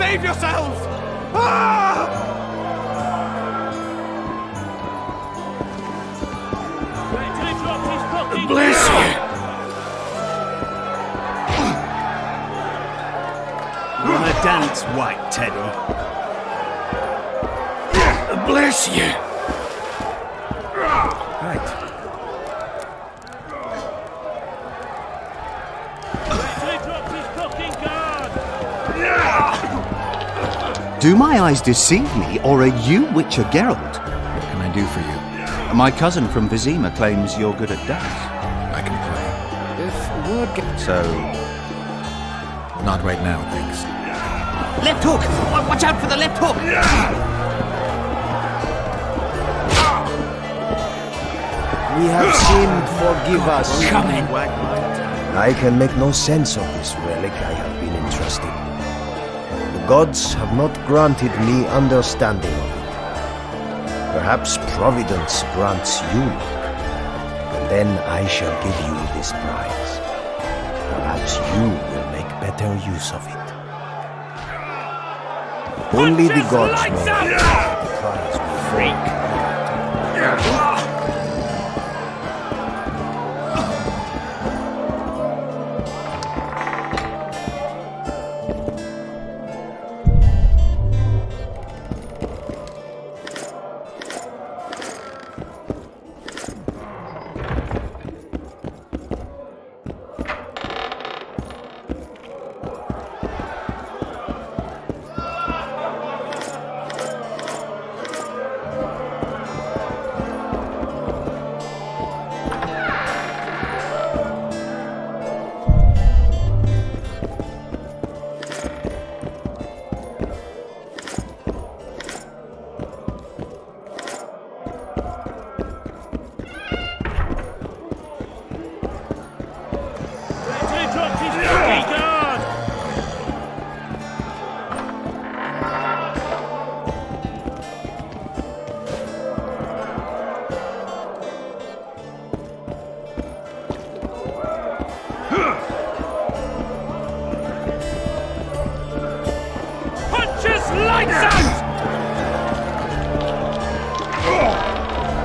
Save yourselves! Ah! Bless you! You wanna dance, White Teddy? Bless you! Right. Do my eyes deceive me, or are you Witcher Geralt? What can I do for you? My cousin from Vizima claims you're good at dance. I can play. If word gets... So, Not right now, thanks. Left hook! Watch out for the left hook! We have sinned, forgive us. Come in. I can make no sense of this relic I have been entrusted. The gods have not granted me understanding of it. Perhaps Providence grants you luck, and then I shall give you this prize. Perhaps you will make better use of it. Only the gods know what the prize will freak.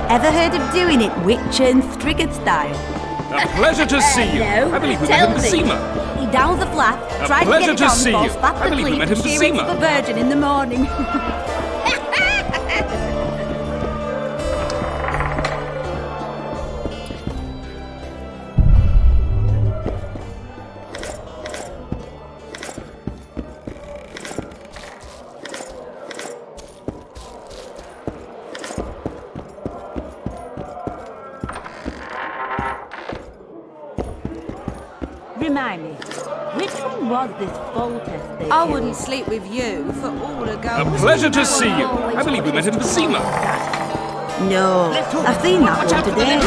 Ever heard of doing it Witcher and Strigged style? A pleasure to see you. No, I believe we tell met in me. Vizima. He down the flat, A tried to pleasure get it to on see before you. spat I the believe we cleat met in and shear it Vizima. for virgin in the morning. Remind me, which one was this Foltest thing? I wouldn't sleep with you for all the A gold. pleasure to see you. I believe we met in Vizima. No, I've seen that one today.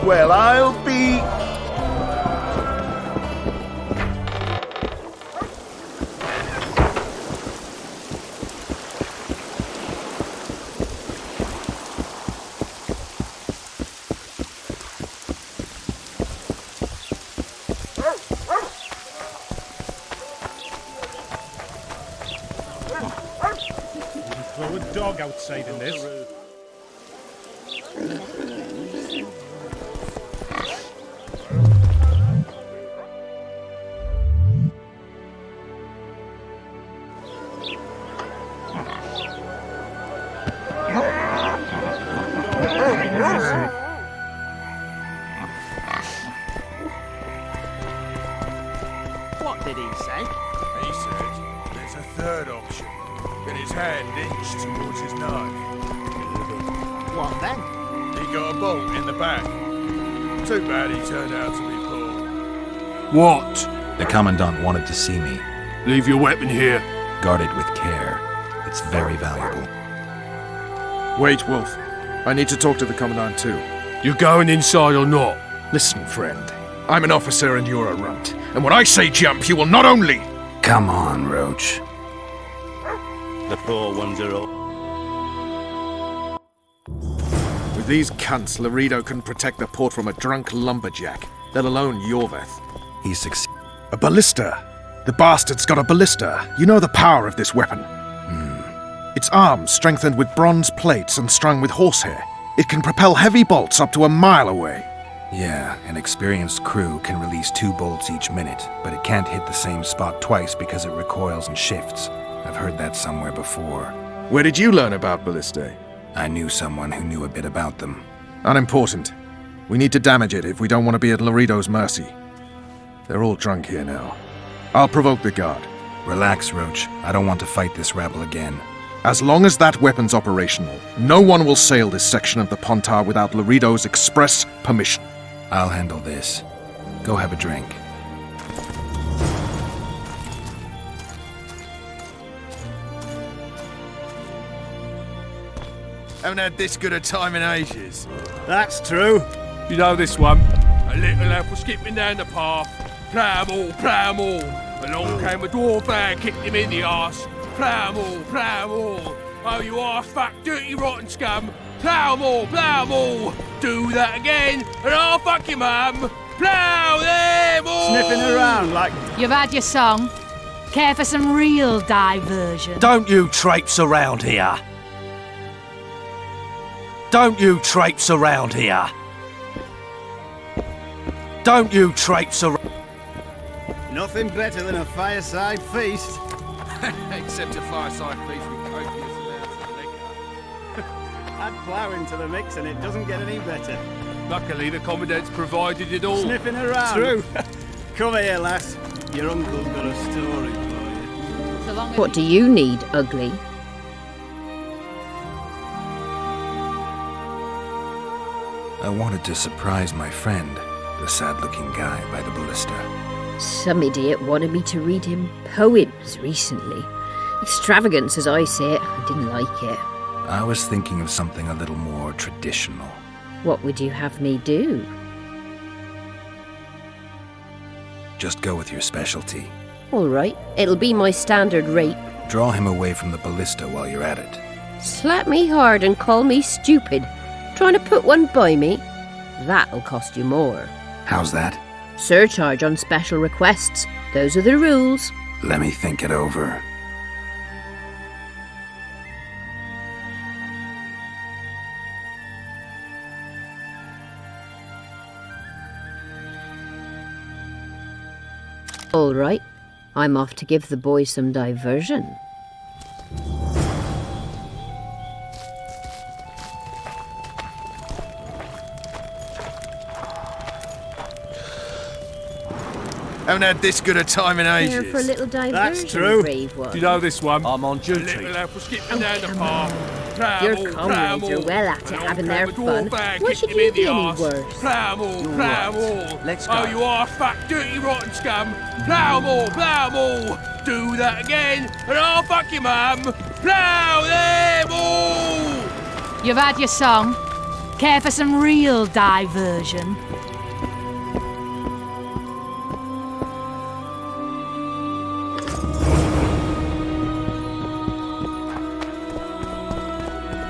Well, I'll be... Throw a dog outside in this. What did he say? He said there's a third option. Then his hand inched towards his knife. What then? He got a bolt in the back. Too bad he turned out to be Paul. What? The Commandant wanted to see me. Leave your weapon here. Guard it with care. It's very valuable. Wait, Wolf. I need to talk to the Commandant too. You going inside or not? Listen, friend. I'm an officer and you're a runt. And when I say jump, you will not only... Come on, Roach. The poor ones are all. With these cunts, Laredo can protect the port from a drunk lumberjack, let alone Yorveth. He succeeded. A ballista! The bastard's got a ballista. You know the power of this weapon. Its arms strengthened with bronze plates and strung with horsehair. It can propel heavy bolts up to a mile away. Yeah, an experienced crew can release 2 bolts each minute, but it can't hit the same spot twice because it recoils and shifts. I've heard that somewhere before. Where did you learn about ballistae? I knew someone who knew a bit about them. Unimportant. We need to damage it if we don't want to be at Laredo's mercy. They're all drunk here now. I'll provoke the guard. Relax, Roach. I don't want to fight this rabble again. As long as that weapon's operational, no one will sail this section of the Pontar without Laredo's express permission. I'll handle this. Go have a drink. Haven't had this good a time in ages. That's true. You know this one. A little lad was skipping down the path. Plough 'em all, plough 'em all. Along came a dwarf lad, kicked him in the arse. Plough 'em all, plough 'em all. Oh, you arse fuck, dirty rotten scum. Plough 'em all, plough 'em all. Do that again, and I'll fuck your mum. Plough them all. Sniffing around like... You've had your song. Care for some real diversion? Don't you traipse around here. Don't you traipse around here. Don't you traipse around. Nothing better than a fireside feast. Except a fireside feast with copious amounts of liquor. Add plough into the mix and it doesn't get any better. Luckily, the Commandant's provided it all. Sniffing around. True. Come here, lass. Your uncle's got a story for you. So long as What do you need, ugly? I wanted to surprise my friend, the sad-looking guy by the ballista. Some idiot wanted me to read him poems recently. Extravagance, as I say it. I didn't like it. I was thinking of something a little more traditional. What would you have me do? Just go with your specialty. All right, it'll be my standard rate. Draw him away from the ballista while you're at it. Slap me hard and call me stupid. Trying to put one by me? That'll cost you more. How's that? Surcharge on special requests. Those are the rules. Let me think it over. All right, I'm off to give the boys some diversion. Haven't had this good a time in Here ages. for a little diversion, That's true. brave one. Do you know this one? I'm on A duty. little lad was skipping down the come path. Plough 'em Your all, plough 'em comrades are all. well at it, Along having came their a dwarf fun. lad, Why kicked should him you in the be any arse. worse? Plough 'em all, plough 'em all. Let's Oh, go. you arse fuck, dirty rotten scum. Plough 'em all, plough 'em all. Do that again, and I'll fuck your mum. Plough them all. you've had your song. Care for some real diversion?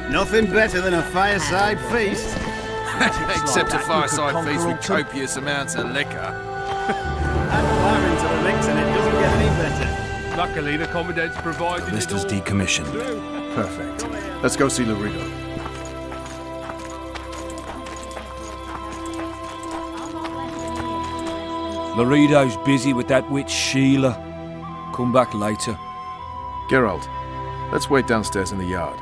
Nothing better than a fireside feast. Except a fireside feast with copious amounts of liquor. Add fire into the mix and it doesn't get any better. Luckily, the Commandant's provided List it is all. decommissioned. Perfect. Let's go see Laredo. Laredo's busy with that witch Sheila. Come back later. Geralt, let's wait downstairs in the yard.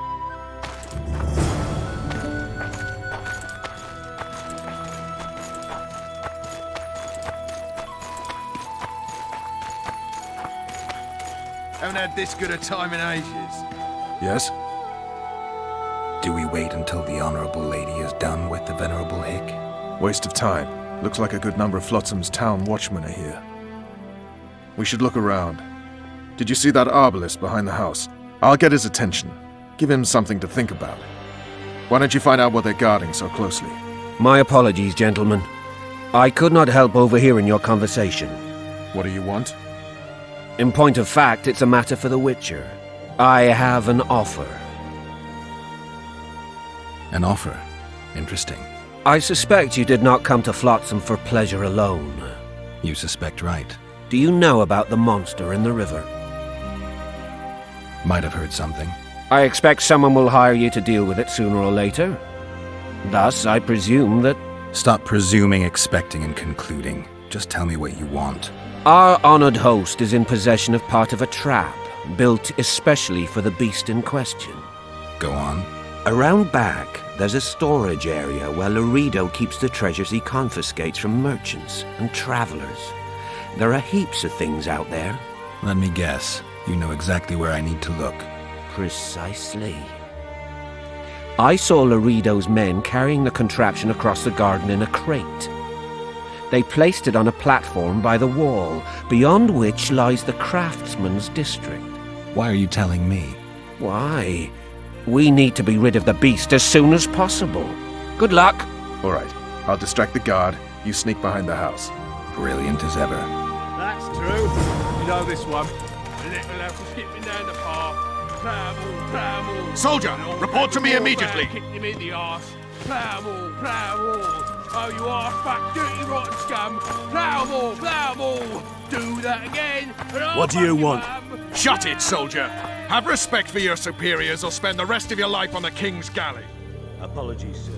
Haven't had this good a time in ages. Yes? Do we wait until the Honorable Lady is done with the Venerable Hick? Waste of time. Looks like a good number of Flotsam's town watchmen are here. We should look around. Did you see that arbalist behind the house? I'll get his attention. Give him something to think about. Why don't you find out what they're guarding so closely? My apologies, gentlemen. I could not help overhearing your conversation. What do you want? In point of fact, it's a matter for the Witcher. I have an offer. An offer? Interesting. I suspect you did not come to Flotsam for pleasure alone. You suspect right. Do you know about the monster in the river? Might have heard something. I expect someone will hire you to deal with it sooner or later. Thus, I presume that... Stop presuming, expecting, and concluding. Just tell me what you want. Our honored host is in possession of part of a trap, built especially for the beast in question. Go on. Around back, there's a storage area where Laredo keeps the treasures he confiscates from merchants and travelers. There are heaps of things out there. Let me guess. You know exactly where I need to look. Precisely. I saw Laredo's men carrying the contraption across the garden in a crate. They placed it on a platform by the wall, beyond which lies the craftsman's district. Why are you telling me? Why? We need to be rid of the beast as soon as possible. Good luck. All right. I'll distract the guard. You sneak behind the house. Brilliant as ever. That's true. You know this one. A little elf was skipping down the path. Plough-all. Soldier, report to me immediately. Kicked him in the arse. Plough-all. Oh, you arse-back, dirty, rotten scum. Plough-all. Do that again. What do you want? Shut it, soldier! Have respect for your superiors or spend the rest of your life on the King's galley. Apologies, sir.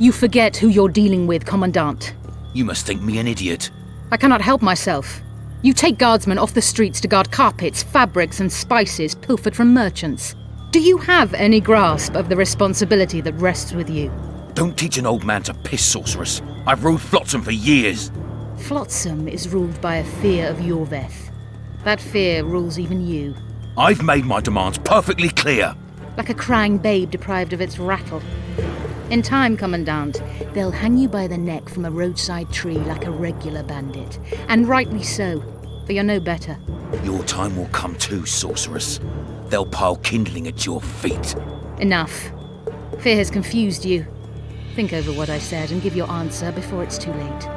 You forget who you're dealing with, Commandant. You must think me an idiot. I cannot help myself. You take guardsmen off the streets to guard carpets, fabrics, and spices pilfered from merchants. Do you have any grasp of the responsibility that rests with you? Don't teach an old man to piss, sorceress. I've ruled Flotsam for years. Flotsam is ruled by a fear of Yorveth. That fear rules even you. I've made my demands perfectly clear. Like a crying babe deprived of its rattle. In time, Commandant, they'll hang you by the neck from a roadside tree like a regular bandit. And rightly so, for you're no better. Your time will come too, sorceress. They'll pile kindling at your feet. Enough. Fear has confused you. Think over what I said and give your answer before it's too late.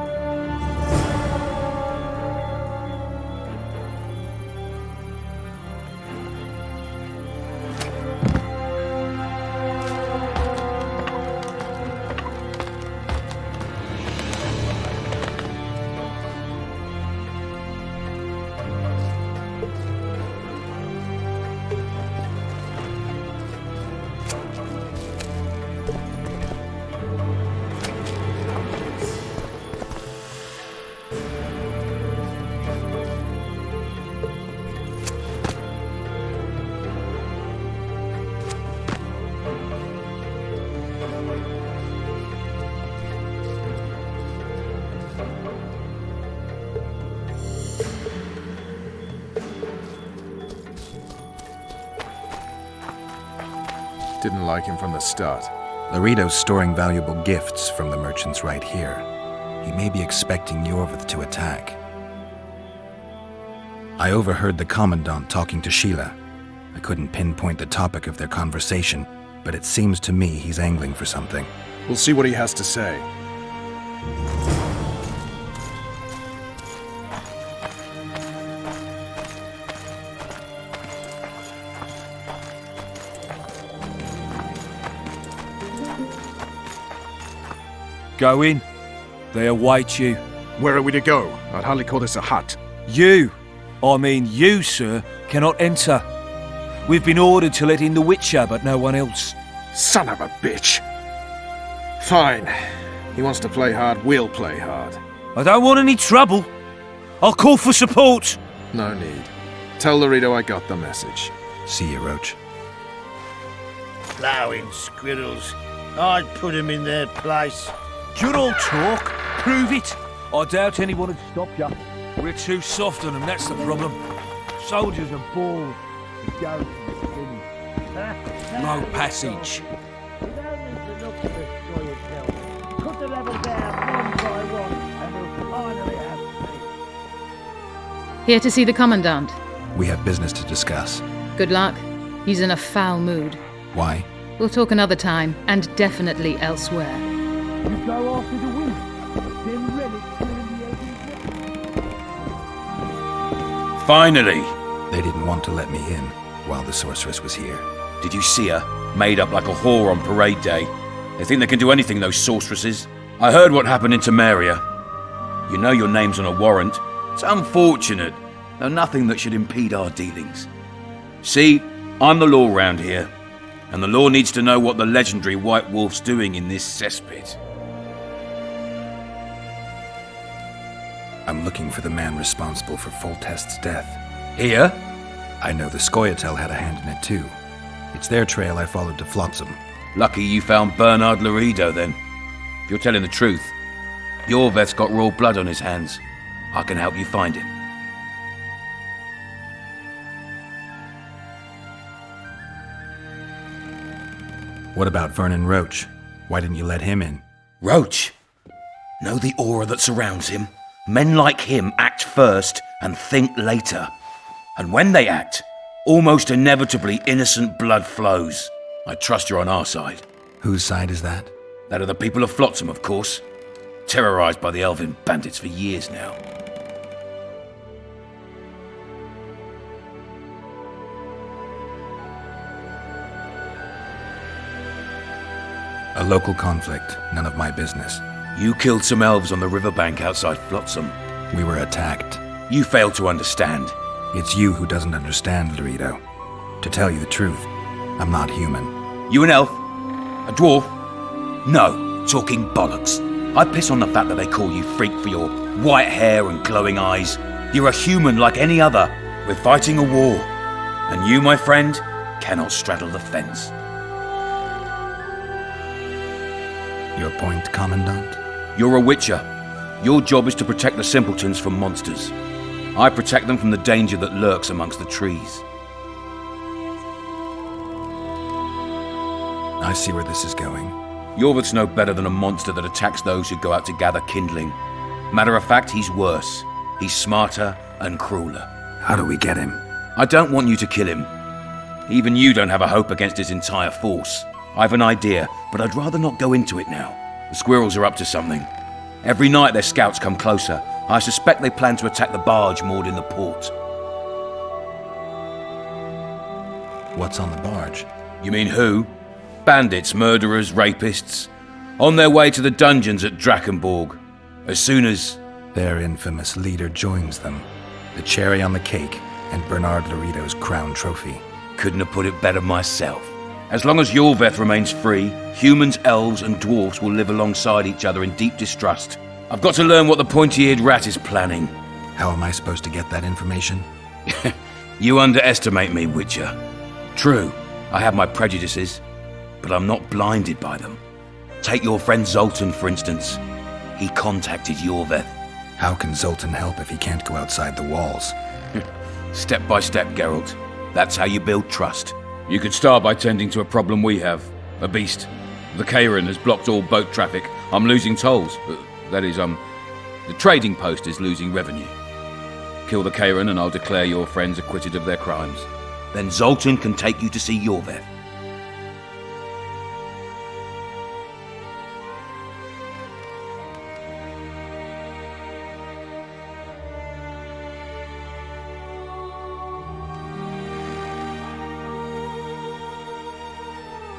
Didn't like him from the start. Loredo's storing valuable gifts from the merchants right here. He may be expecting Yorveth to attack. I overheard the Commandant talking to Sheila. I couldn't pinpoint the topic of their conversation, but it seems to me he's angling for something. We'll see what he has to say. Go in. They await you. Where are we to go? I'd hardly call this a hut. You, sir, cannot enter. We've been ordered to let in the Witcher, but no one else. Son of a bitch! Fine. He wants to play hard, we'll play hard. I don't want any trouble. I'll call for support. No need. Tell Loredo I got the message. See you, Roach. Plowing squirrels. I'd put him in their place. You're all talk. Prove it. I doubt anyone would stop you. We're too soft on them, that's the problem. Soldiers are bored. The garrison's finished. No passage. Cut the level down one by one, and we'll finally have peace. Here to see the Commandant. We have business to discuss. Good luck. He's in a foul mood. Why? We'll talk another time, and definitely elsewhere. You go after the wind. Then relics during the Finally! They didn't want to let me in while the sorceress was here. Did you see her? Made up like a whore on parade day. They think they can do anything, those sorceresses. I heard what happened in Temeria. You know your name's on a warrant. It's unfortunate, though nothing that should impede our dealings. See, I'm the law round here, and the law needs to know what the legendary White Wolf's doing in this cesspit. I'm looking for the man responsible for Foltest's death. Here? I know the Scoia'tael had a hand in it too. It's their trail I followed to Flotsam. Lucky you found Bernard Loredo, then. If you're telling the truth, Yorveth's got royal blood on his hands. I can help you find him. What about Vernon Roach? Why didn't you let him in? Roach? Know the aura that surrounds him? Men like him act first and think later. And when they act, almost inevitably innocent blood flows. I trust you're on our side. Whose side is that? That of the people of Flotsam, of course. Terrorized by the Elven bandits for years now. A local conflict, none of my business. You killed some elves on the riverbank outside Flotsam. We were attacked. You failed to understand. It's you who doesn't understand, Loredo. To tell you the truth, I'm not human. You an elf? A dwarf? No. Talking bollocks. I piss on the fact that they call you freak for your white hair and glowing eyes. You're a human like any other. We're fighting a war. And you, my friend, cannot straddle the fence. Your point, Commandant? You're a witcher. Your job is to protect the simpletons from monsters. I protect them from the danger that lurks amongst the trees. I see where this is going. Yorvith's no better than a monster that attacks those who go out to gather kindling. Matter of fact, he's worse. He's smarter and crueler. How do we get him? I don't want you to kill him. Even you don't have a hope against his entire force. I've an idea, but I'd rather not go into it now. The squirrels are up to something. Every night their scouts come closer. I suspect they plan to attack the barge moored in the port. What's on the barge? You mean who? Bandits, murderers, rapists. On their way to the dungeons at Drakenborg. As soon as... Their infamous leader joins them. The cherry on the cake, and Bernard Laurito's crown trophy. Couldn't have put it better myself. As long as Yorveth remains free, humans, elves, and dwarfs will live alongside each other in deep distrust. I've got to learn what the pointy-eared rat is planning. How am I supposed to get that information? You underestimate me, Witcher. True, I have my prejudices, but I'm not blinded by them. Take your friend Zoltan, for instance. He contacted Yorveth. How can Zoltan help if he can't go outside the walls? Step by step, Geralt. That's how you build trust. You could start by tending to a problem we have. A beast. The Kairan has blocked all boat traffic. I'm losing tolls. That is, the trading post is losing revenue. Kill the Kairan and I'll declare your friends acquitted of their crimes. Then Zoltan can take you to see Yorveth.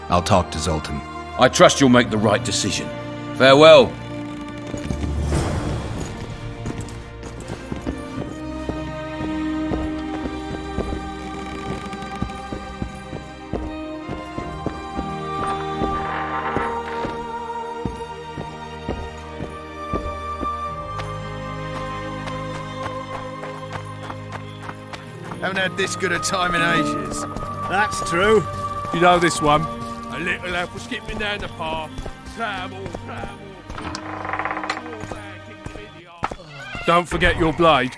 I'll talk to Zoltan. I trust you'll make the right decision. Farewell. Haven't had this good a time in ages. That's true. You know this one? A little lad was skipping down the path. Travel. Don't forget your blade.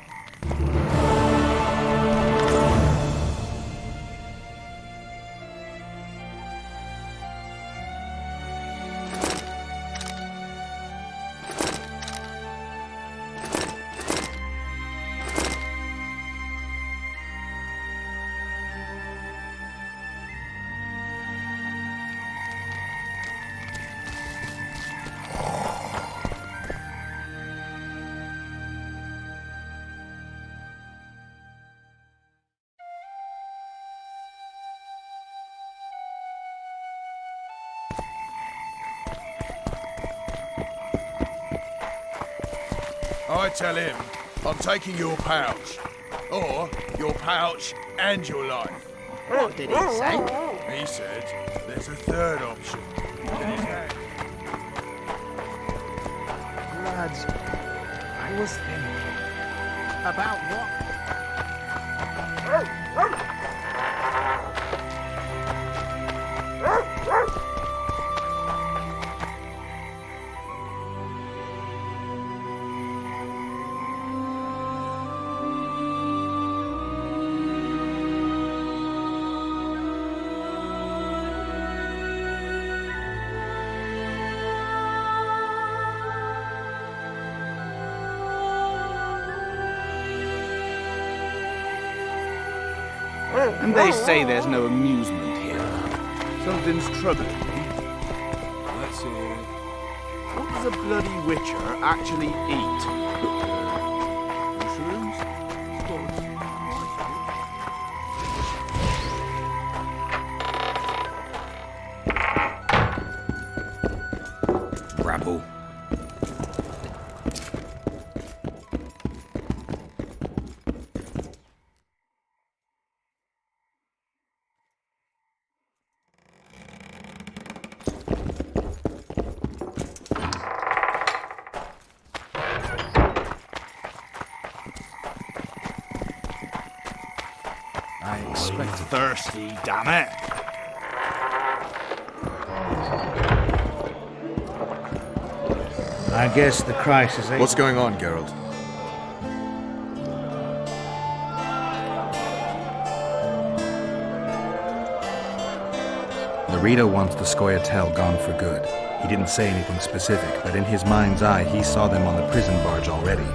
I tell him I'm taking your pouch. Or your pouch and your life. What did he say? He said there's a third option. Lads, I was thinking. About what? And they say there's no amusement here. Something's troubling me. Let's see. What does a bloody witcher actually eat? Mushrooms? Rabble. I expect thirsty, damn it. I guess the crisis ain't... What's going on, Geralt? Larito wants the Scoia'tael gone for good. He didn't say anything specific, but in his mind's eye, he saw them on the prison barge already.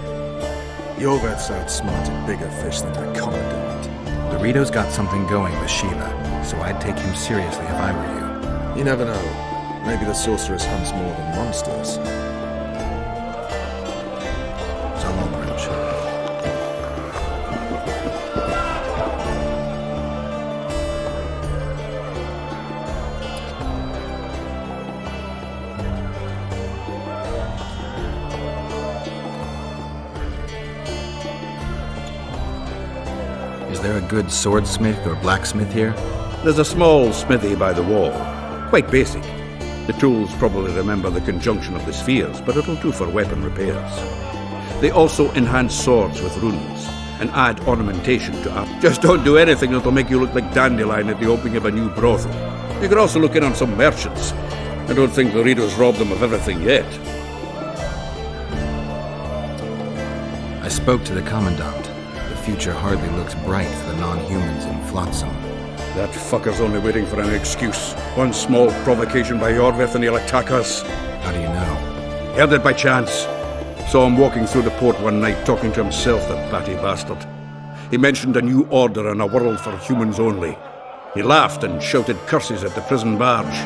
Yorveth's outsmarted bigger fish than the Commandant. Larito's got something going with Sheila, so I'd take him seriously if I were you. You never know. Maybe the sorceress hunts more than monsters. So long, Wrench. Is there a good swordsmith or blacksmith here? There's a small smithy by the wall. Quite basic. The tools probably remember the conjunction of the spheres, but it'll do for weapon repairs. They also enhance swords with runes and add ornamentation to armor. Just don't do anything that'll make you look like Dandelion at the opening of a new brothel. You could also look in on some merchants. I don't think Larito's robbed them of everything yet. I spoke to the Commandant. The future hardly looks bright for the non-humans in Flotsam. That fucker's only waiting for an excuse. One small provocation by Yorveth and he'll attack us. How do you know? Heard it by chance. Saw him walking through the port one night talking to himself, the batty bastard. He mentioned a new order and a world for humans only. He laughed and shouted curses at the prison barge.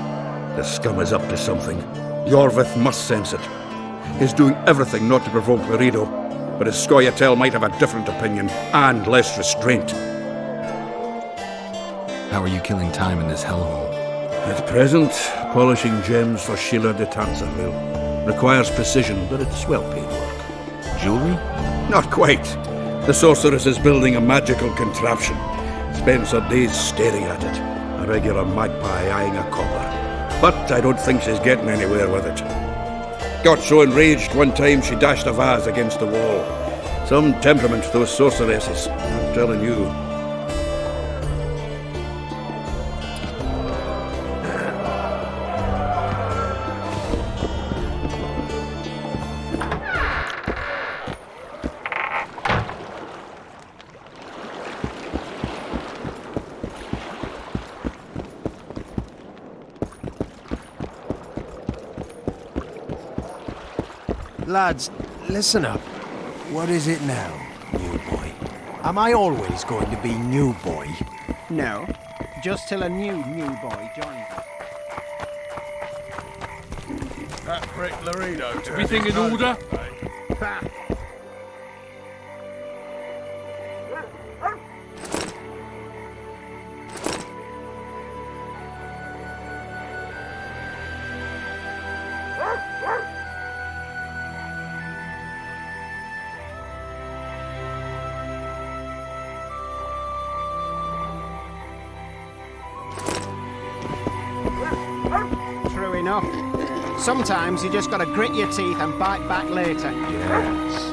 The scum is up to something. Yorveth must sense it. He's doing everything not to provoke Larito, but his Scoia'tael might have a different opinion and less restraint. How are you killing time in this hellhole? At present, polishing gems for Sheila de Tanzerville. Requires precision, but it's well-paid work. Jewelry? Not quite. The sorceress is building a magical contraption. Spends her days staring at it. A regular magpie eyeing a copper. But I don't think she's getting anywhere with it. Got so enraged one time she dashed a vase against the wall. Some temperament, those sorceresses. I'm telling you. Lads, listen up. What is it now, new boy? Am I always going to be new boy? No, just till a new boy joins us. That prick Larito. Everything in order? True enough. Sometimes you just gotta grit your teeth and bite back later. Yes.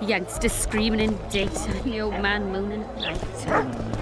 Youngster screaming in daytime, the old man moaning at night.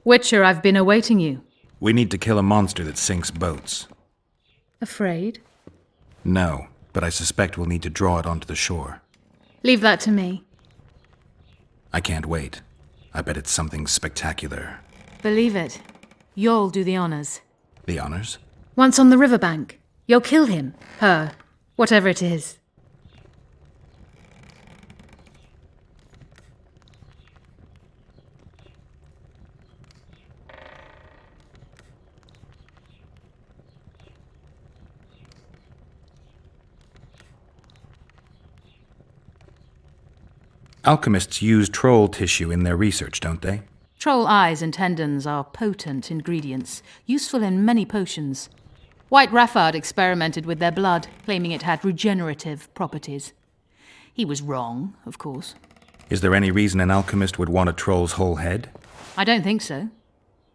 Witcher, I've been awaiting you. We need to kill a monster that sinks boats. Afraid? No, but I suspect we'll need to draw it onto the shore. Leave that to me. I can't wait. I bet it's something spectacular. Believe it. You'll do the honors. The honors? Once on the riverbank, you'll kill him, her, whatever it is. Alchemists use troll tissue in their research, don't they? Troll eyes and tendons are potent ingredients, useful in many potions. White Raffard experimented with their blood, claiming it had regenerative properties. He was wrong, of course. Is there any reason an alchemist would want a troll's whole head? I don't think so.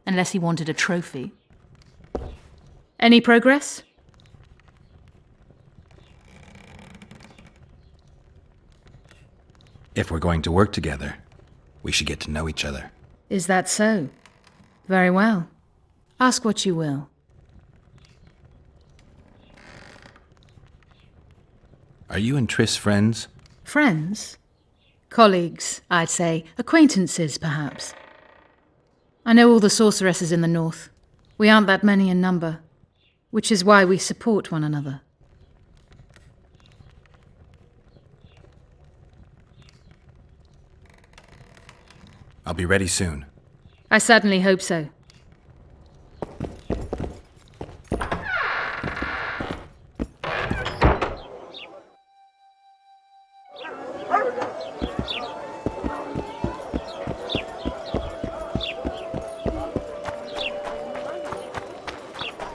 Unless he wanted a trophy. Any progress? If we're going to work together, we should get to know each other. Is that so? Very well. Ask what you will. Are you and Triss friends? Friends? Colleagues, I'd say. Acquaintances, perhaps. I know all the sorceresses in the north. We aren't that many in number, which is why we support one another. I'll be ready soon. I certainly hope so.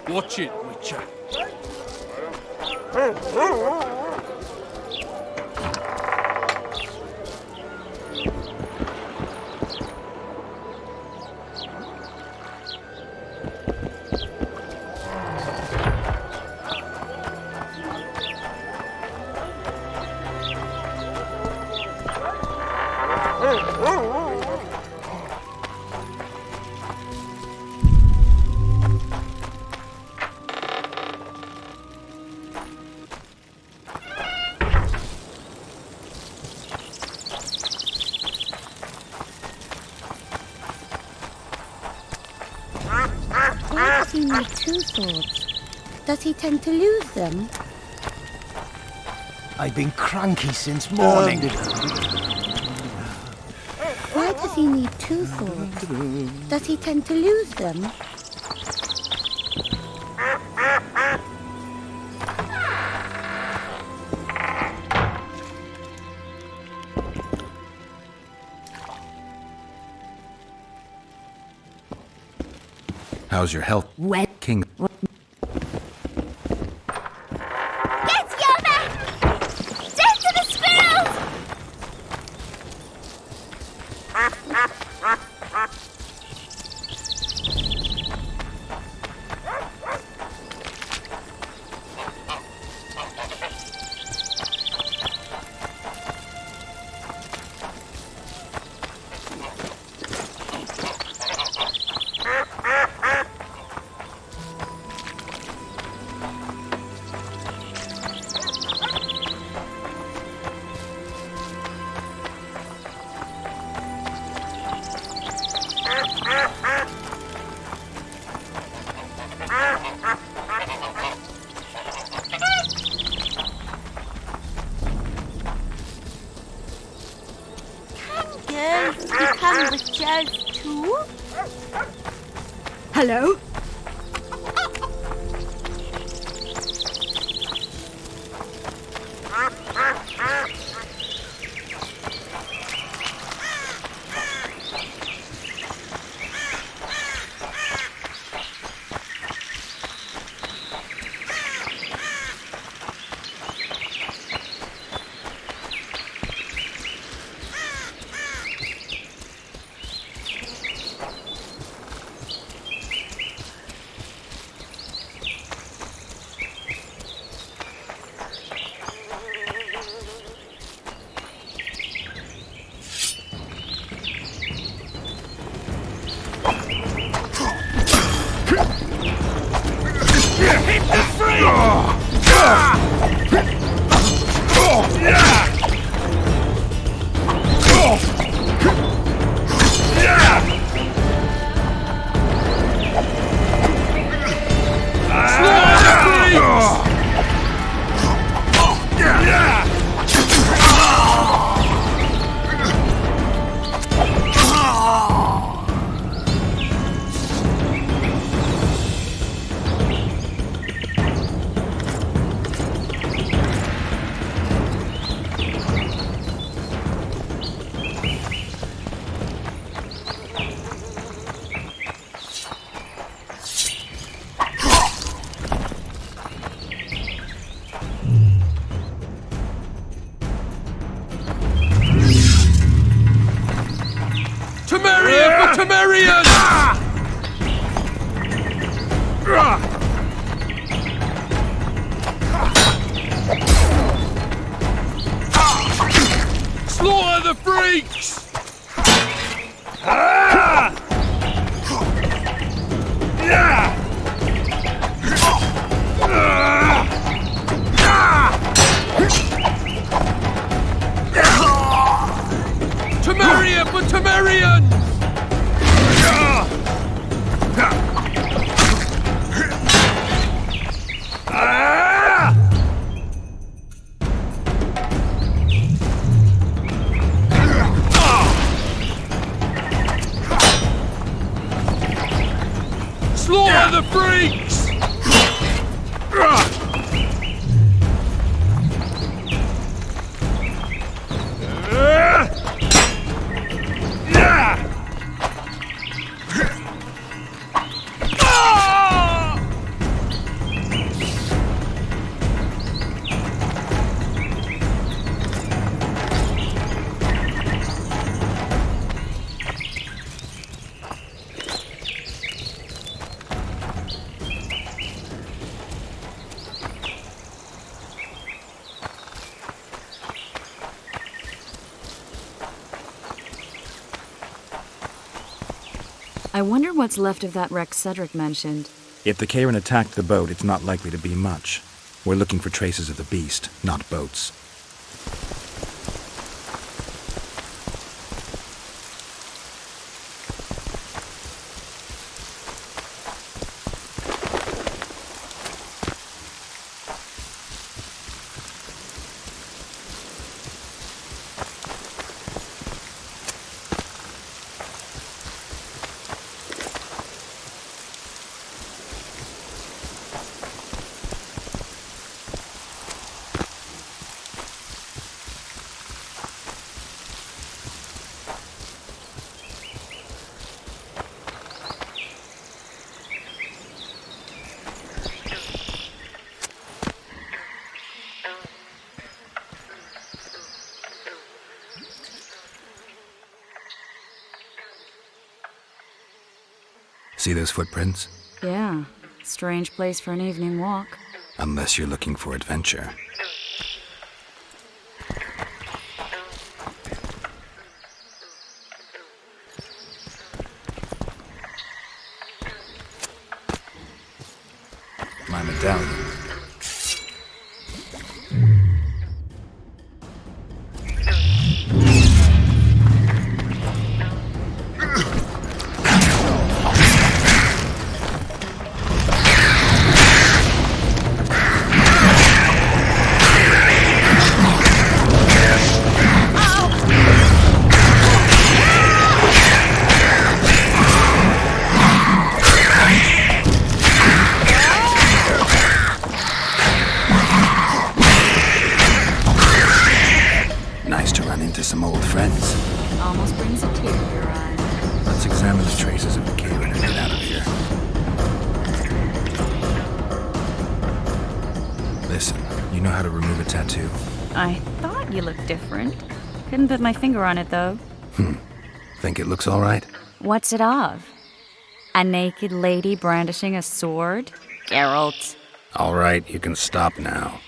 Watch it, Witcher. Why does he need two swords? Does he tend to lose them? I've been cranky since morning. Why does he need two swords? Does he tend to lose them? How's your health, Wet. King? Get your men! Death to the squirrels! Girls become witches too? Hello? Temerian for Temerian! Slaughter the freaks! Temerian for Temerian! Slaughter the freaks! I wonder what's left of that wreck Cedric mentioned. If the Karen attacked the boat, it's not likely to be much. We're looking for traces of the beast, not boats. See those footprints? Yeah, strange place for an evening walk. Unless you're looking for adventure. My medallion. Nice to run into some old friends. Almost brings a tear to your eye. Let's examine the traces of the Kayran and get out of here. Listen, you know how to remove a tattoo? I thought you looked different. Couldn't put my finger on it, though. Think it looks alright? What's it of? A naked lady brandishing a sword? Geralt. Alright, you can stop now.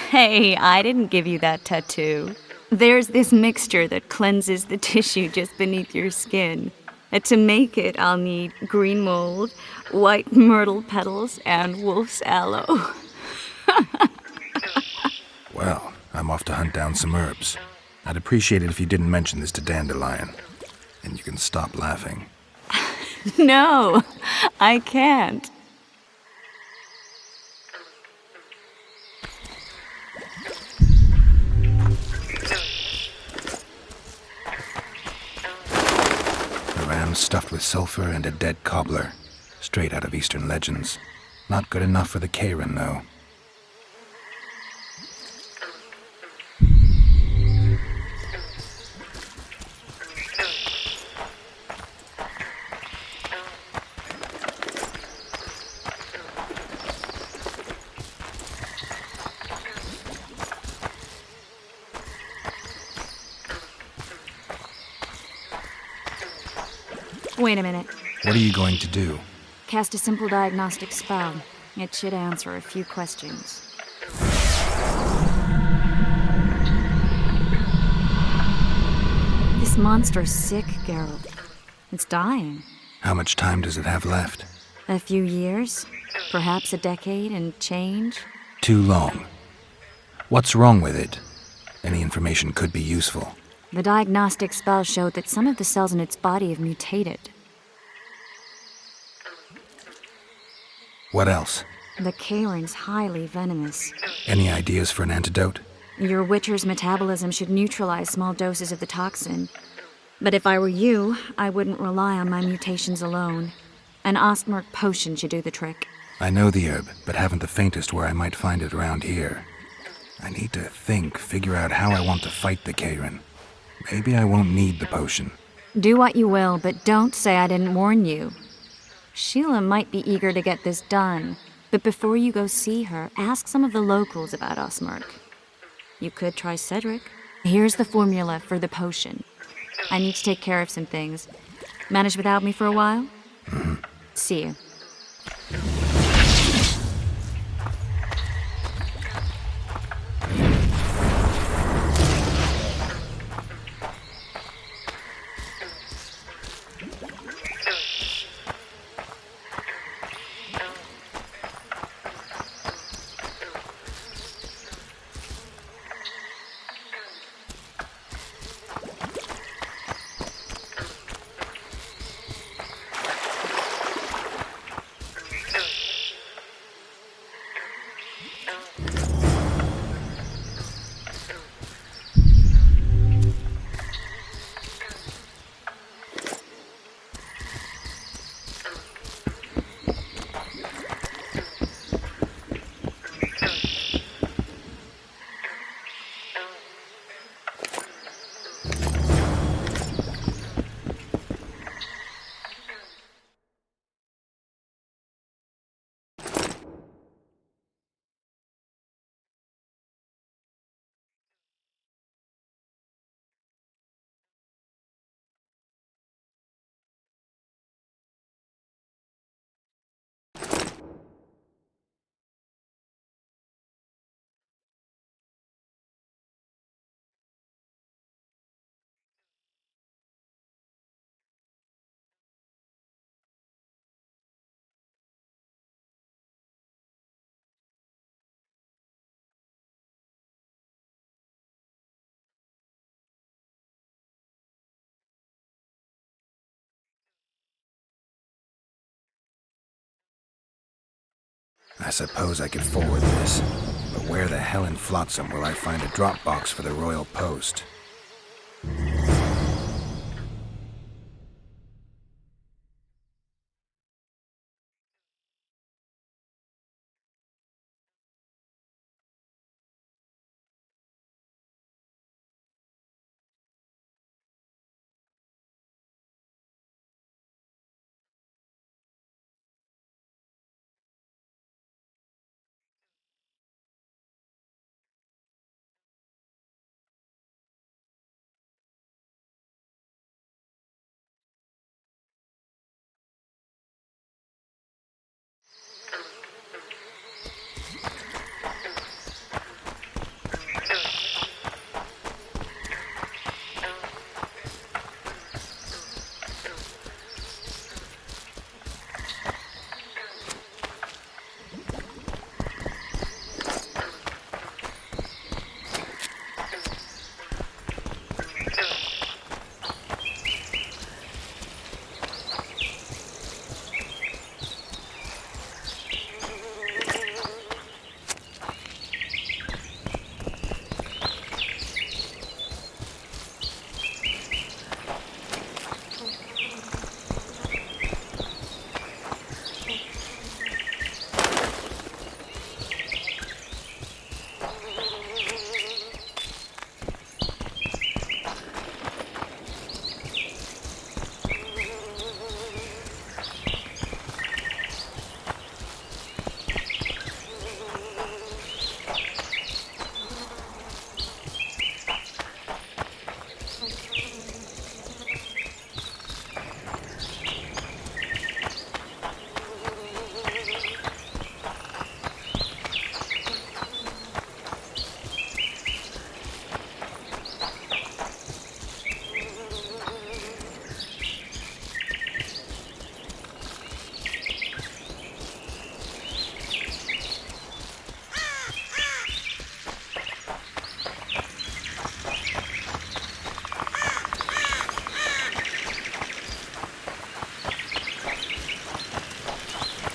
Hey, I didn't give you that tattoo. There's this mixture that cleanses the tissue just beneath your skin. To make it, I'll need green mold, white myrtle petals, and wolf's aloe. Well, I'm off to hunt down some herbs. I'd appreciate it if you didn't mention this to Dandelion. And you can stop laughing. No, I can't. A ram stuffed with sulfur and a dead cobbler. Straight out of Eastern legends. Not good enough for the Kayran, though. Wait a minute. What are you going to do? Cast a simple diagnostic spell. It should answer a few questions. This monster's sick, Geralt. It's dying. How much time does it have left? A few years? Perhaps a decade and change? Too long. What's wrong with it? Any information could be useful. The diagnostic spell showed that some of the cells in its body have mutated. What else? The Kayran's highly venomous. Any ideas for an antidote? Your Witcher's metabolism should neutralize small doses of the toxin. But if I were you, I wouldn't rely on my mutations alone. An Ostmark potion should do the trick. I know the herb, but haven't the faintest where I might find it around here. I need to figure out how I want to fight the Kayran. Maybe I won't need the potion. Do what you will, but don't say I didn't warn you. Sheila might be eager to get this done, but before you go see her, ask some of the locals about Ostmark. You could try Cedric. Here's the formula for the potion. I need to take care of some things. Manage without me for a while? See you. I suppose I could forward this, but where the hell in Flotsam will I find a drop box for the Royal Post?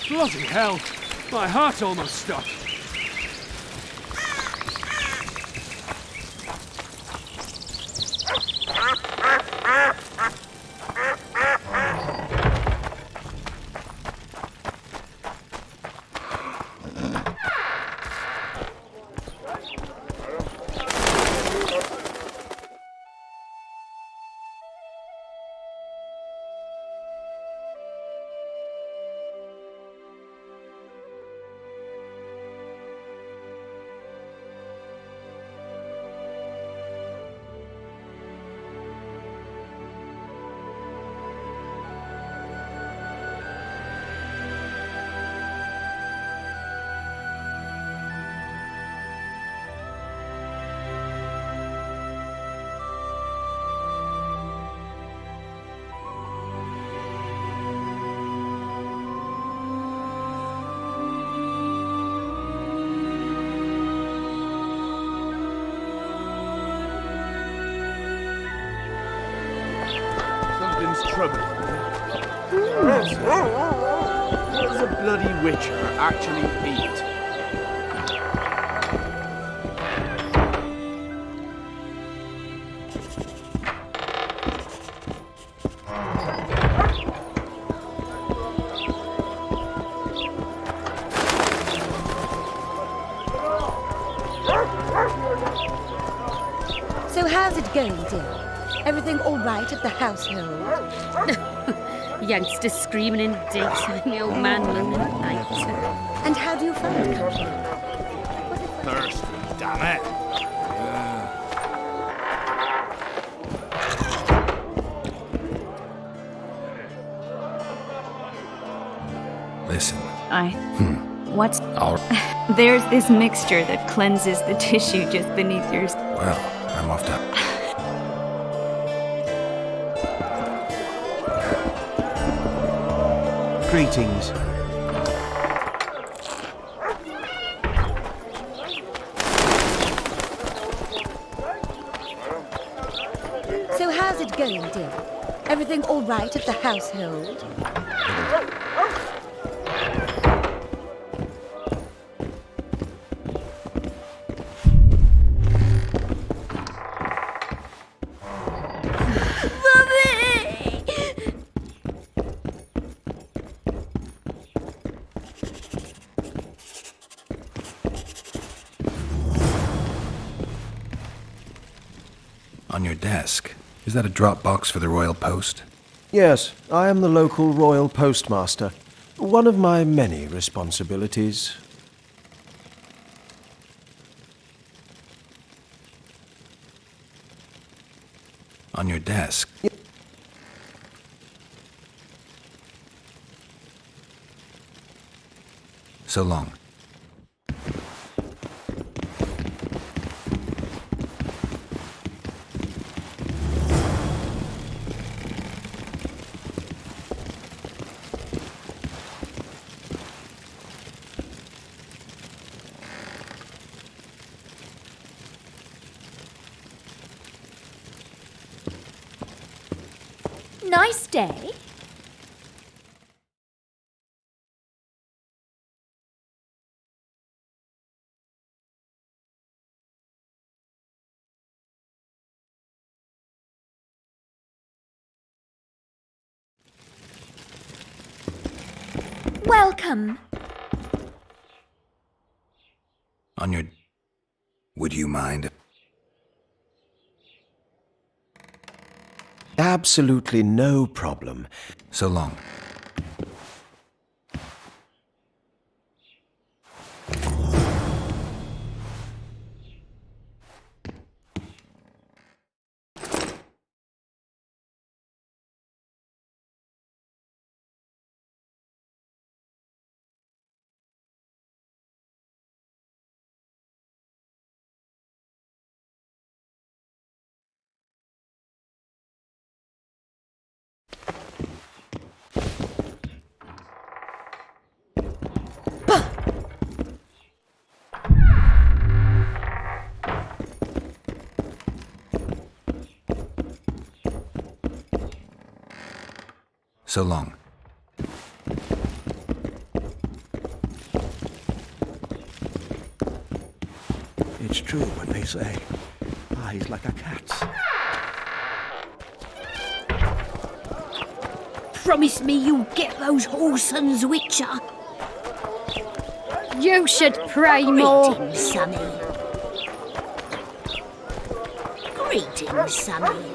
Bloody hell! My heart almost stopped. Trouble. What does a bloody witcher actually eat? So how's it going, dear? Everything all right at the household? Youngsters screaming in daytime, the old man moaning at night. And how do you find the country? Thirsty, damn it. Listen. What's... All There's this mixture that cleanses the tissue just beneath your... Well, I'm off to... Greetings. So how's it going, dear? Everything all right at the household? On your desk. Is that a drop box for the Royal Post? Yes, I am the local royal postmaster. One of my many responsibilities. On your desk. So long. Nice day. Welcome. On your... Would you mind? Absolutely no problem. So long. So long. It's true what they say. Eyes like a cat's. Promise me you'll get those Whoresons, Witcher. You should pray more. Greetings, Sonny. Greetings, Sonny.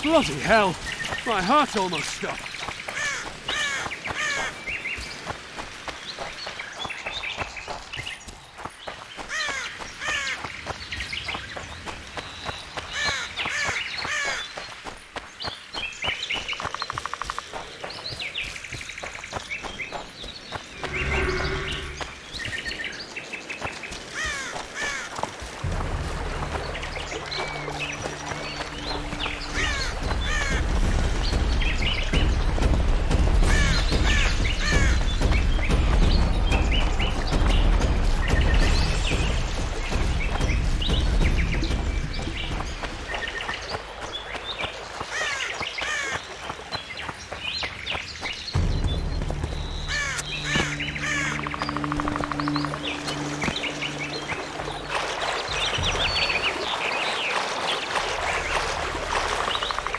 Bloody hell! My heart almost stopped.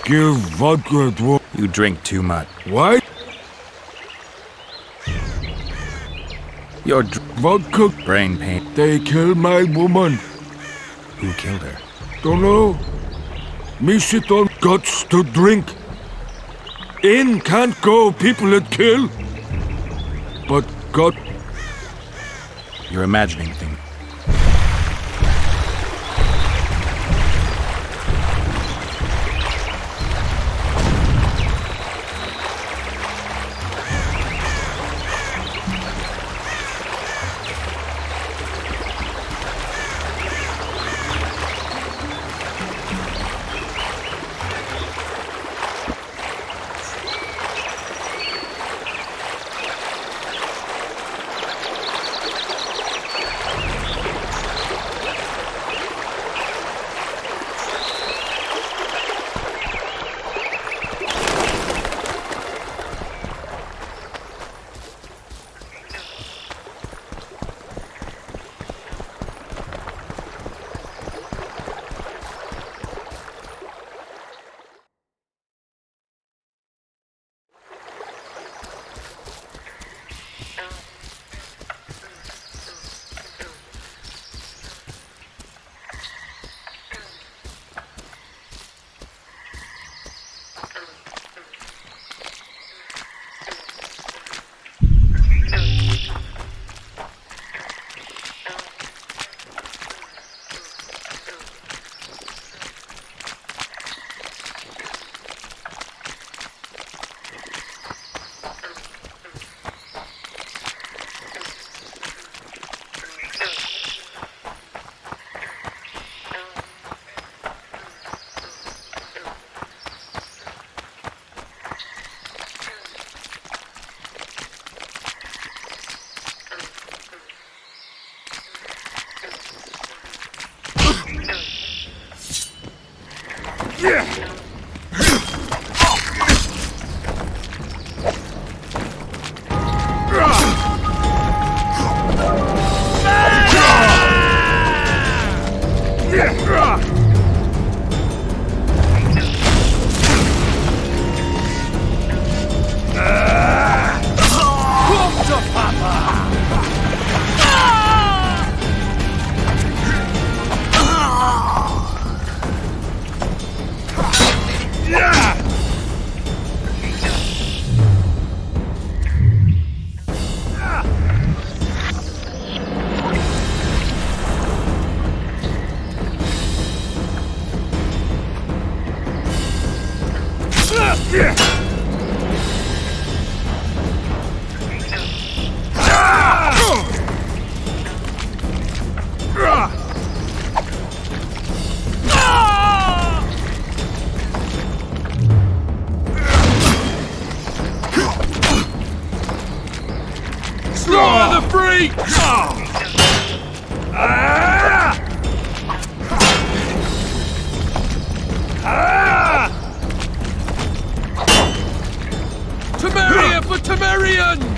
Give vodka to... You drink too much. What? Your vodka... Brain pain. They killed my woman. Who killed her? Don't know. Me shit on guts to drink. In can't go people that kill. But God... You're imagining things. Retreat! Temeria for Temerians!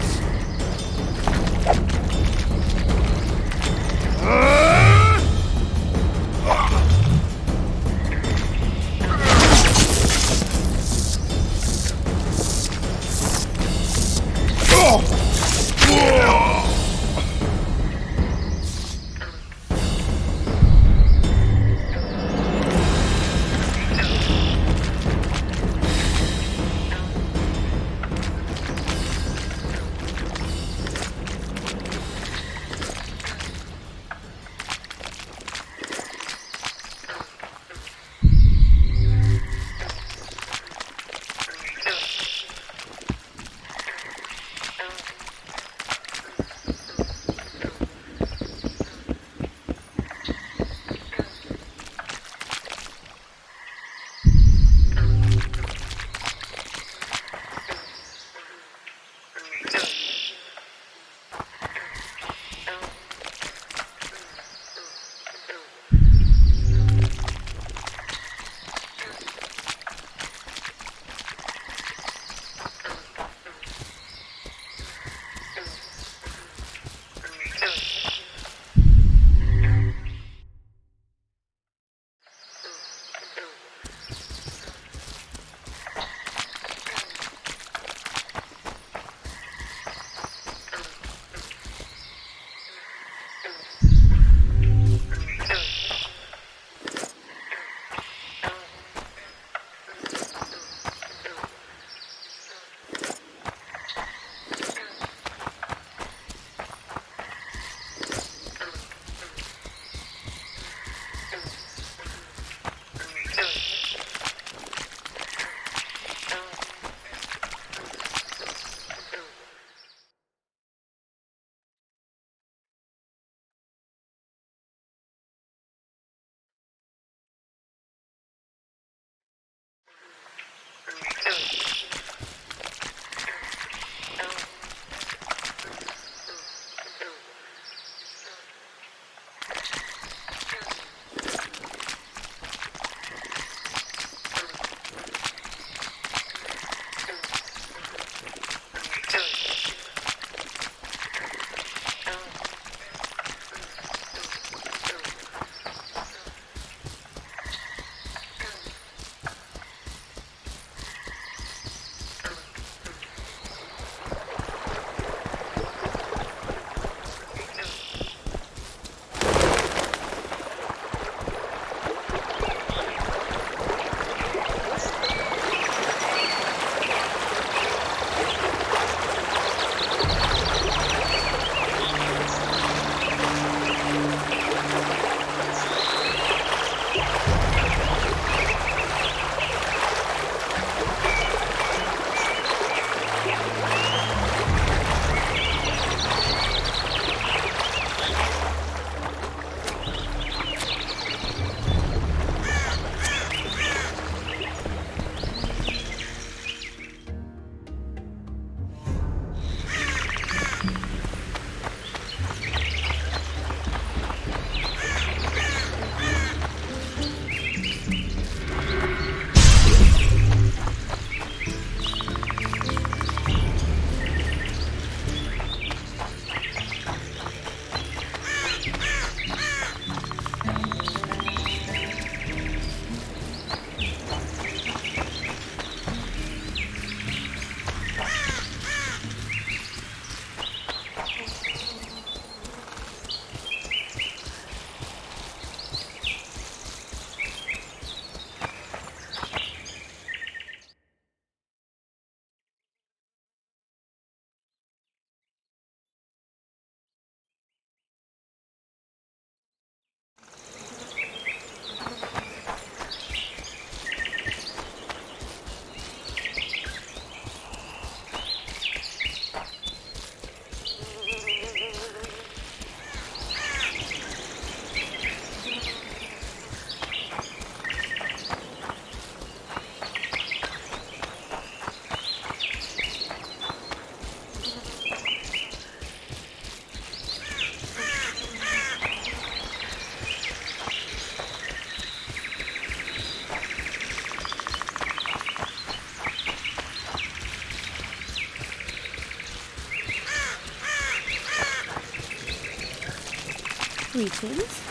Greetings.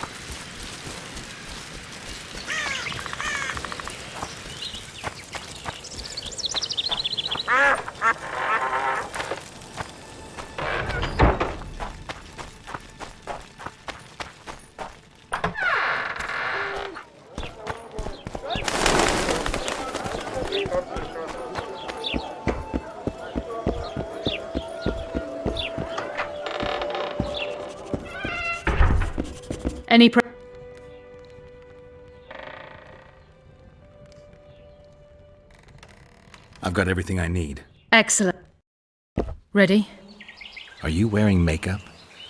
Any I've got everything I need. Excellent. Ready? Are you wearing makeup?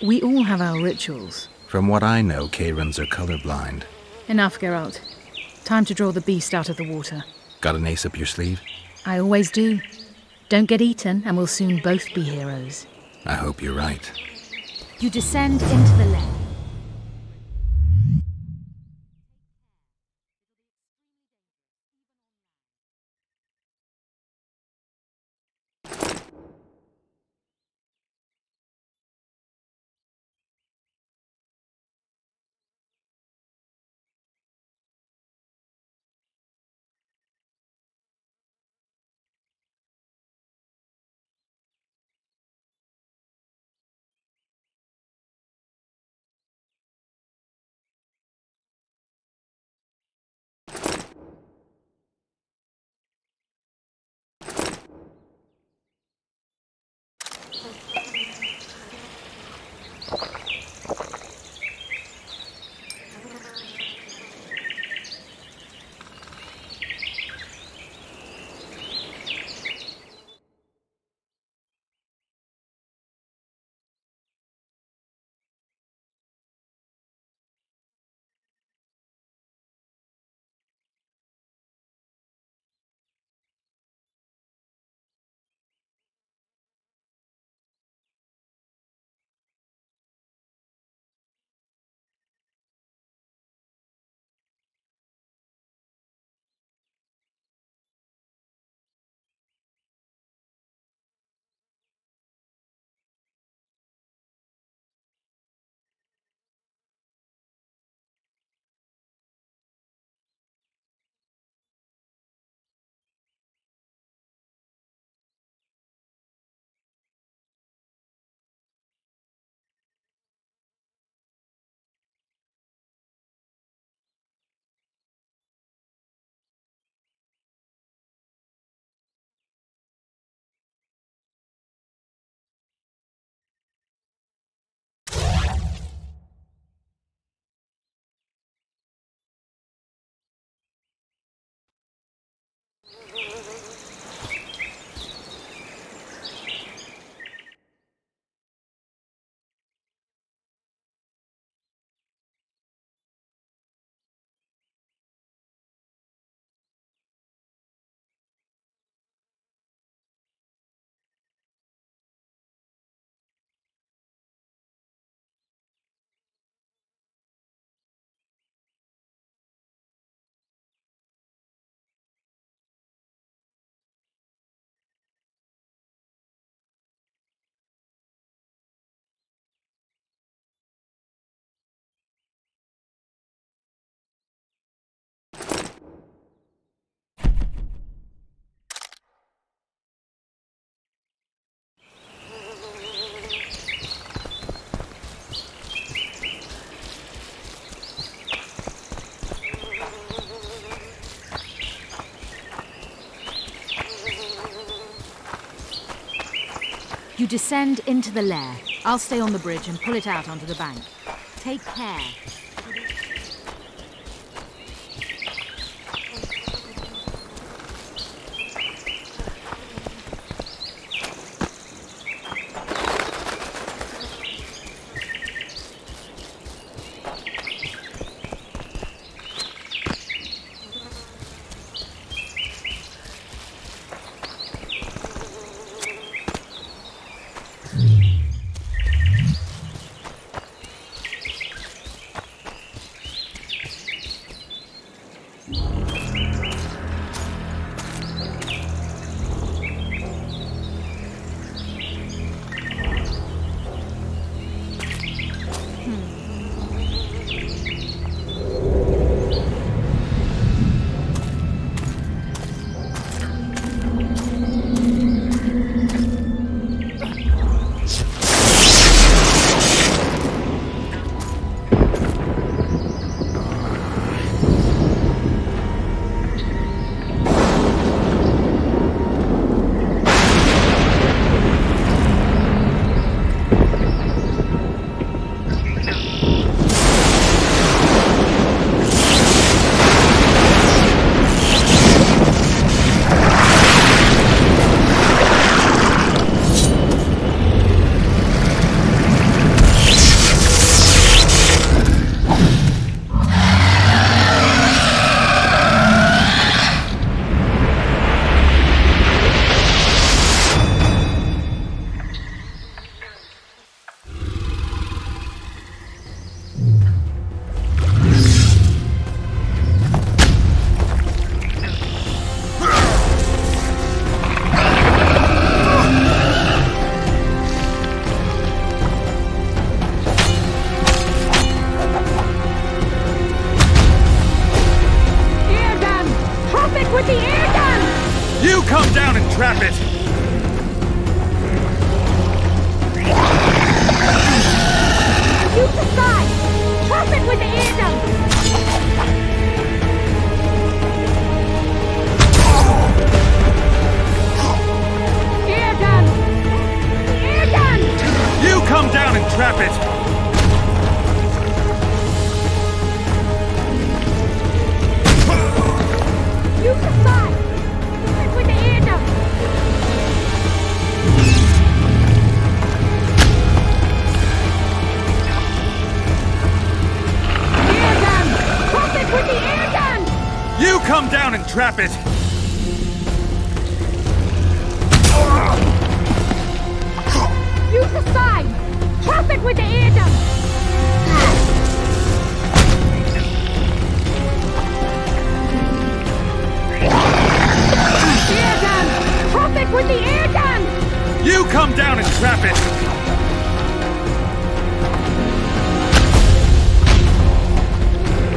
We all have our rituals. From what I know, Kayrans are colorblind. Enough, Geralt. Time to draw the beast out of the water. Got an ace up your sleeve? I always do. Don't get eaten, and we'll soon both be heroes. I hope you're right. You descend into the lair. You descend into the lair. I'll stay on the bridge and pull it out onto the bank. Take care. You come down and trap it! Use the side! Trap it with the eardrum! Eardrum! Eardrum! You come down and trap it! Use the side! Trap it with the eardrum! Eardrum! Trap it with the eardrum! You come down and trap it! Use the side! Trap it with the eardrum! Eardrum! Trap it with the eardrum! You come down and trap it!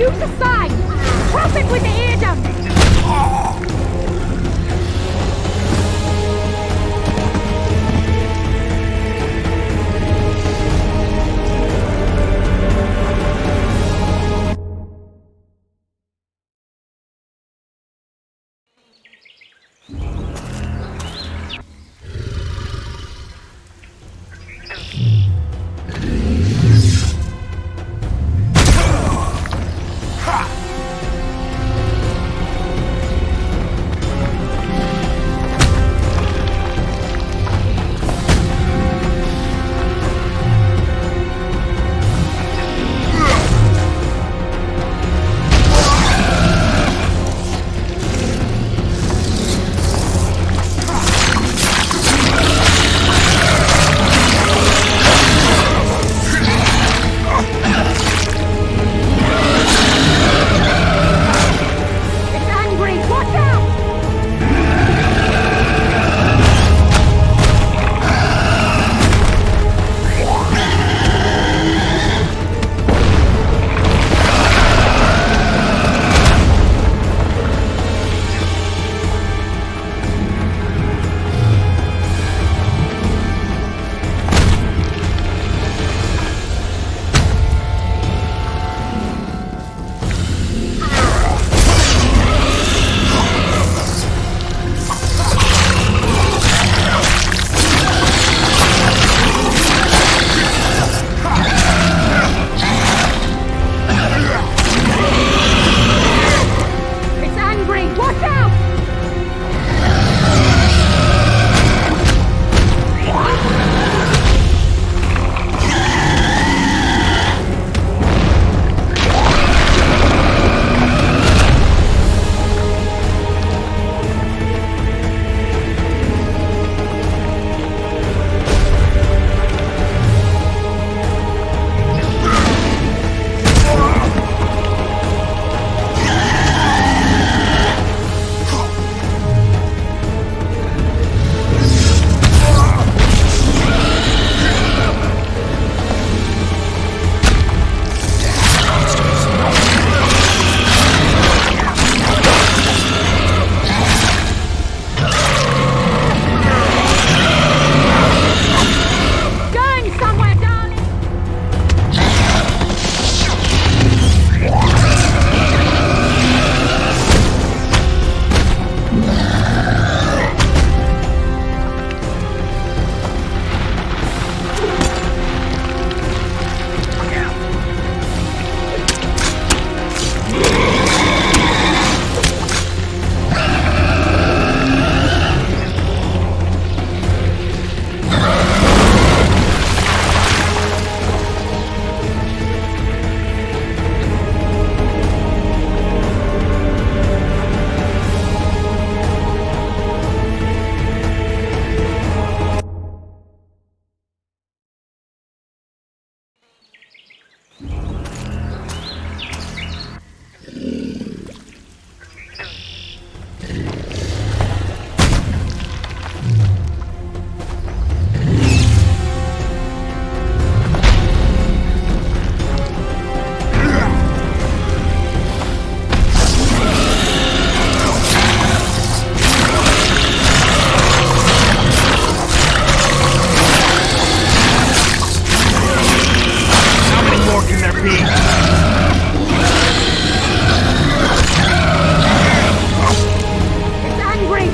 Use the side! Trap it with the eardrum!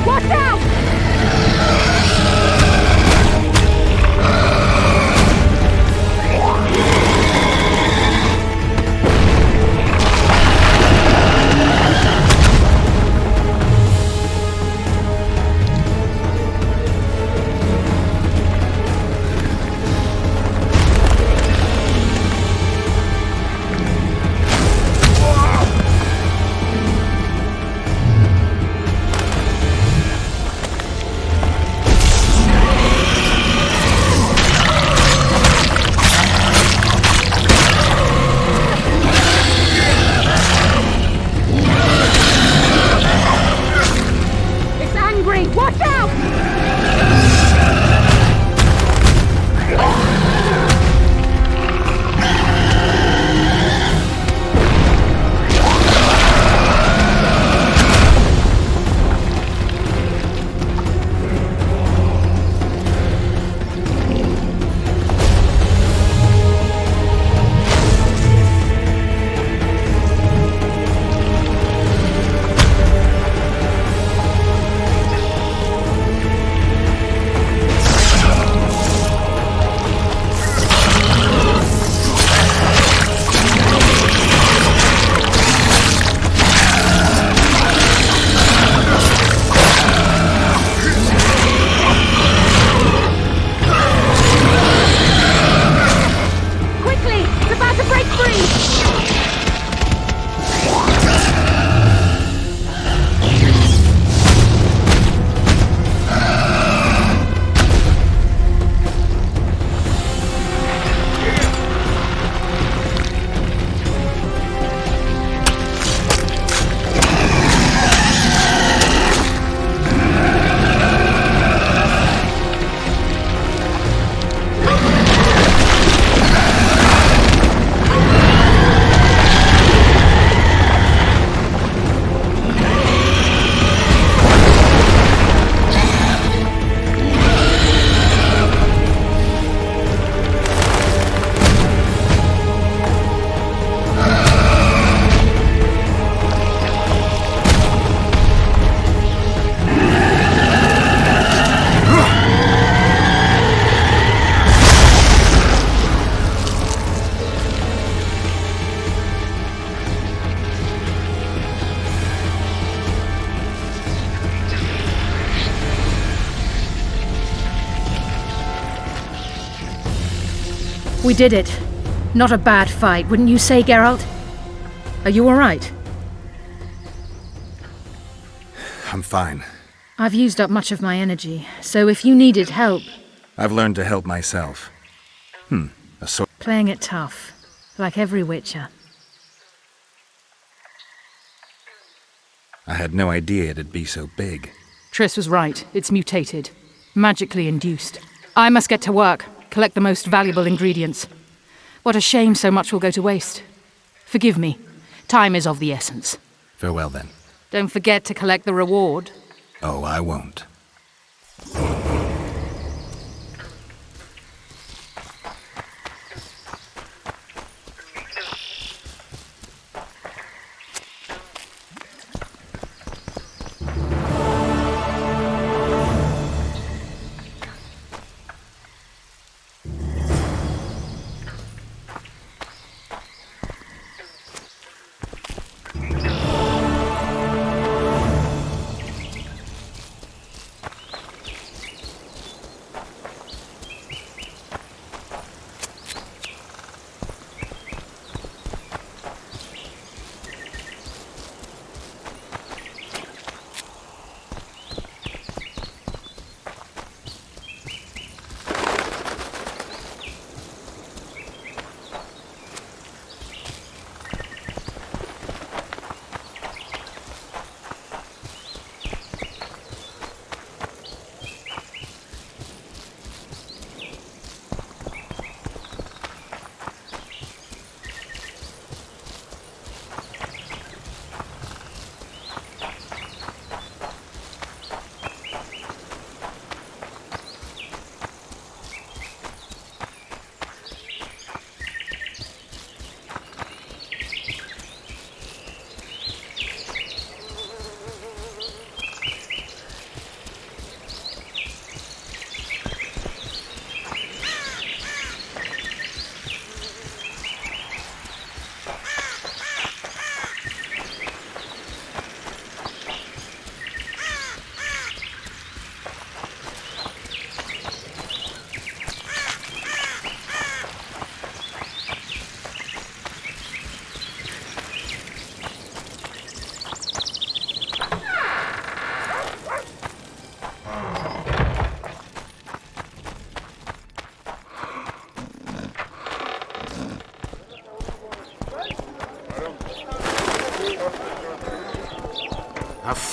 Watch out! Watch out! We did it. Not a bad fight, wouldn't you say, Geralt? Are you all right? I'm fine. I've used up much of my energy, so if you needed help... I've learned to help myself. A sword. Playing it tough, like every Witcher. I had no idea it'd be so big. Triss was right. It's mutated. Magically induced. I must get to work. Collect the most valuable ingredients. What a shame so much will go to waste. Forgive me. Time is of the essence. Farewell, then. Don't forget to collect the reward. Oh, I won't.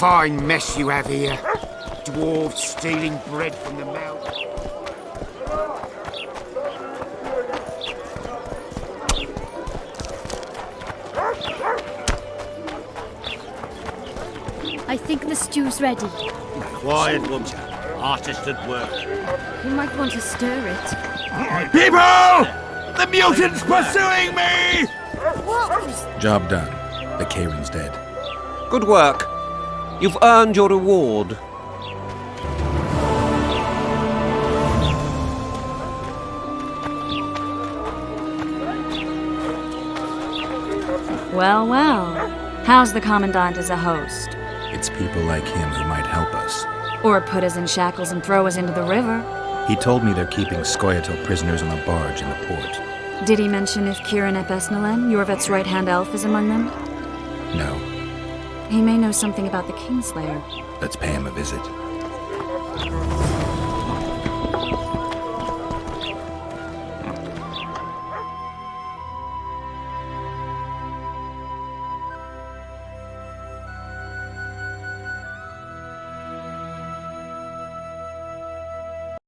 fine mess you have here. Dwarves stealing bread from the mountain. I think the stew's ready. Quiet, woman. Artist at work. You might want to stir it. People! The mutant's pursuing me! What? Job done. The Kayrin's dead. Good work. You've earned your reward. Well, well. How's the Commandant as a host? It's people like him who might help us. Or put us in shackles and throw us into the river. He told me they're keeping Scoia'tael prisoners on a barge in the port. Did he mention if Kieran ep Esnalen, Yorvet's right-hand elf, is among them? No. He may know something about the Kingslayer. Let's pay him a visit.